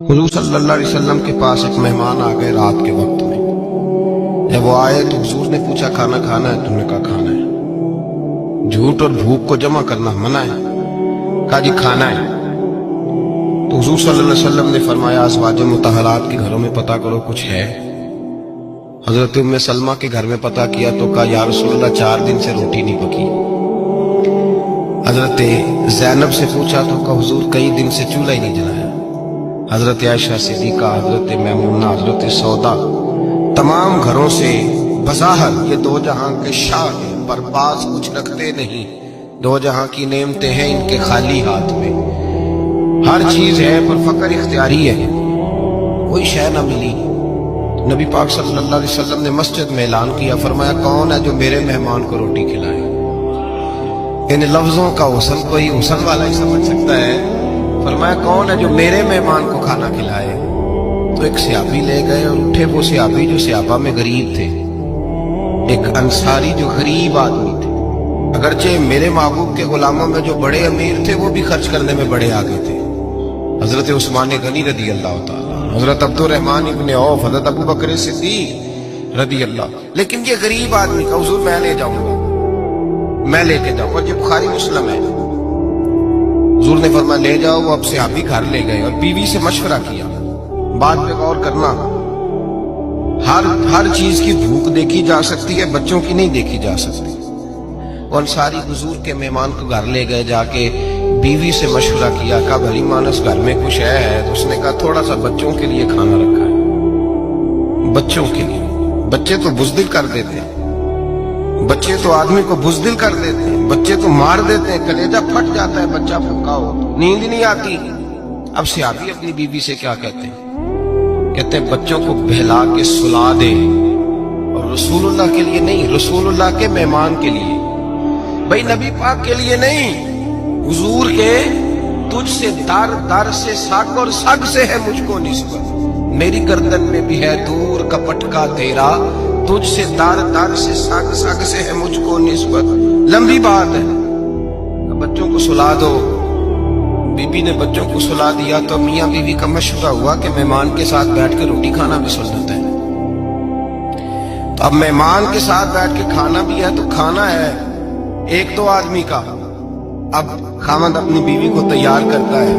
حضور صلی اللہ علیہ وسلم کے پاس ایک مہمان آ گئے رات کے وقت میں. جب وہ آئے تو حضور نے پوچھا کھانا کھانا ہے؟ تم نے کہا کھانا ہے. جھوٹ اور بھوک کو جمع کرنا منع ہے. کہا جی کھانا ہے. تو حضور صلی اللہ علیہ وسلم نے فرمایا ازواج مطہرات کے گھروں میں پتہ کرو کچھ ہے. حضرت ام سلمہ کے گھر میں پتہ کیا تو کہا یا رسول اللہ 4 دن سے روٹی نہیں پکی. حضرت زینب سے پوچھا تو کہا حضور کئی دن سے چولہا ہی نہیں جلایا. حضرت عائشہ صدیقہ، حضرت میمونہ، حضرت سودا، تمام گھروں سے بظاہر یہ دو جہاں کے شاہ ہیں، پر باز کچھ رکھتے نہیں. دو جہاں کی نعمتیں ہیں ان کے خالی ہاتھ میں. ہر چیز ہے پر فقر اختیاری ہے. کوئی شے نہ ملی. نبی پاک صلی اللہ علیہ وسلم نے مسجد میں اعلان کیا، فرمایا کون ہے جو میرے مہمان کو روٹی کھلائے؟ ان لفظوں کا حسن کوئی حسن والا ہی سمجھ سکتا ہے. فرمایا کون ہے جو میرے مہمان کو کھانا کھلائے؟ تو ایک صحابی لے گئے اور اٹھے وہ صحابی جو صحابہ میں غریب تھے، ایک انصاری جو غریب آدمی تھے. اگرچہ میرے محبوب کے غلاموں میں جو بڑے امیر تھے وہ بھی خرچ کرنے میں بڑے آگے تھے. حضرت عثمان غنی رضی اللہ تعالیٰ، حضرت عبد الرحمن ابن عوف، حضرت ابو بکر صدیق رضی اللہ. لیکن یہ غریب آدمی کا حضور میں لے جاؤں گا، میں لے کے جاؤں گا. یہ بخاری مسلم ہے. حضور نے فرمایا لے جاؤ. وہ اب صحابی گھر لے گئے اور بیوی سے مشورہ کیا. بات پہ غور کرنا، ہر چیز کی بھوک دیکھی جا سکتی ہے، بچوں کی نہیں دیکھی جا سکتی. وہ انصاری حضور کے مہمان کو گھر لے گئے، جا کے بیوی سے مشورہ کیا. کہا بھلی مانس گھر میں کچھ ہے؟ تو اس نے کہا تھوڑا سا بچوں کے لیے کھانا رکھا ہے. بچوں کے لیے. بچے تو بزدل کر دیتے ہیں، بچے تو آدمی کو بزدل کر دیتے ہیں، بچے تو مار دیتے ہیں، کلیجہ پھٹ جاتا ہے بچہ بھوکا ہو، نیند نہیں آتی. اب صحابی اپنی بیوی سے کیا کہتے ہیں؟ کہتے ہیں بچوں کو بہلا کے سلا دے، اور رسول اللہ کے لیے نہیں، رسول اللہ کے مہمان کے لیے. بھائی نبی پاک کے لیے نہیں، حضور کے تجھ سے در در سے سگ اور سگ سے ہے مجھ کو نسبت. میری گردن میں بھی ہے دور کا پٹکا تیرا، تجھ سے در در سے سگ سگ سے ہے مجھ کو نسبت. لمبی بات ہے. بچوں کو سلا دو. بی بی نے بچوں کو سلا دیا تو میاں بیوی کا مشورہ ہوا کہ مہمان کے ساتھ بیٹھ کے روٹی کھانا بھی سنت ہے. تو اب مہمان کے ساتھ بیٹھ کے کھانا بھی ہے تو کھانا ہے 1-2 آدمی کا. اب خاوند اپنی بیوی کو تیار کرتا ہے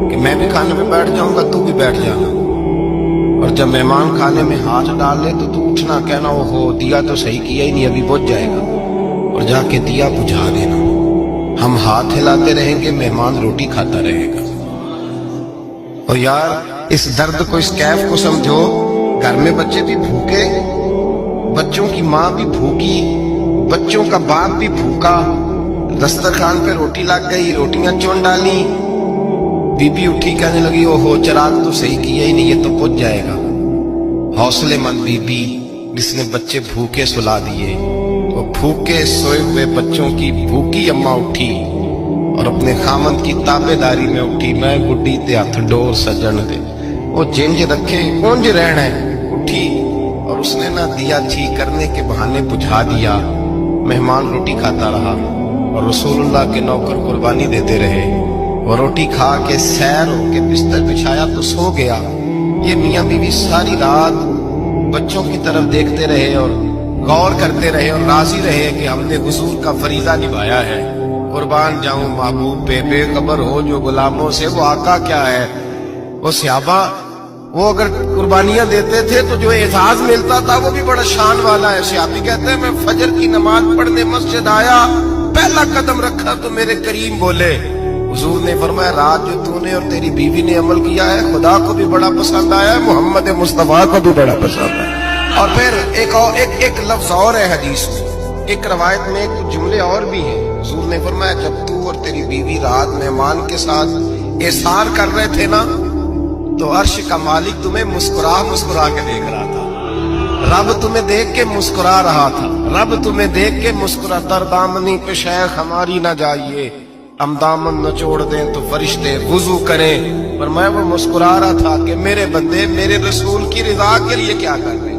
کہ میں بھی کھانے میں بیٹھ جاؤں گا، تو بھی بیٹھ جانا. اور جب مہمان کھانے میں ہاتھ ڈال لے تو اٹھنا، کہنا وہ ہو دیا تو صحیح کیا ہی نہیں، ابھی بجھ جائے گا، اور جا کے دیا بجھا دینا. ہم ہاتھ ہلاتے رہیں گے، مہمان روٹی کھاتا رہے گا. اور یار اس درد کو، اس کیف کو سمجھو. گھر میں بچے بھی بھوکے، بچوں کی ماں بھی بھوکی، بچوں کا باپ بھی بھوکا. دسترخوان پہ روٹی لگ گئی، روٹیاں چون ڈالی. بی بی اٹھی کہنے لگی او ہو چراغ تو صحیح کیا ہی نہیں، یہ تو پچ جائے گا. حوصلے مند بی بی جس نے بچے بھوکے سلا دیے. وہ بھوکے سوئے ہوئے بچوں کی بھوکی اماں اٹھی اور اپنے خامند کی تابے داری میں اٹھی. میں گڈی تے ہاتھ ڈور سجن دے، وہ جنج رکھے کونج رہنا ہے. اٹھی اور اس نے نہ دیا ٹھیک کرنے کے بہانے بجھا دیا. مہمان روٹی کھاتا رہا اور رسول اللہ کے نوکر قربانی دیتے رہے. وہ روٹی کھا کے سیر ہو کے بستر بچھایا تو سو گیا. یہ میاں بیوی ساری رات بچوں کی طرف دیکھتے رہے اور غور کرتے رہے اور راضی رہے کہ ہم نے حضور کا فریضہ نبھایا ہے. قربان جاؤں محبوب پہ، بے خبر ہو جو غلاموں سے وہ آقا کیا ہے. وہ صحابہ وہ اگر قربانیاں دیتے تھے تو جو اعزاز ملتا تھا وہ بھی بڑا شان والا ہے. صحابی کہتے ہیں میں فجر کی نماز پڑھنے مسجد آیا، پہلا قدم رکھا تو میرے کریم بولے. حضور نے فرمایا رات جو تو نے اور تیری بیوی نے عمل کیا ہے خدا کو بھی بڑا پسند آیا ہے، محمد مصطفیٰ کو بھی بڑا پسند ہے. اور پھر ایک لفظ اور ہے حدیث میں، ایک روایت میں ایک جملے اور بھی ہیں. حضور نے فرمایا جب تو اور تیری بیوی رات مہمان کے ساتھ احسان کر رہے تھے نا تو عرش کا مالک تمہیں مسکرا کے دیکھ رہا تھا. رب تمہیں دیکھ کے مسکرا رہا تھا. رب تمہیں دیکھ کے مسکرا. تر دامنی پہ شیخ ہماری نہ جائیے، ہم دامن نہ چھوڑ دیں تو فرشتے وضو کریں. پر میں وہ مسکرا رہا تھا کہ میرے بندے میرے رسول کی رضا کے لیے کیا کر رہے ہیں.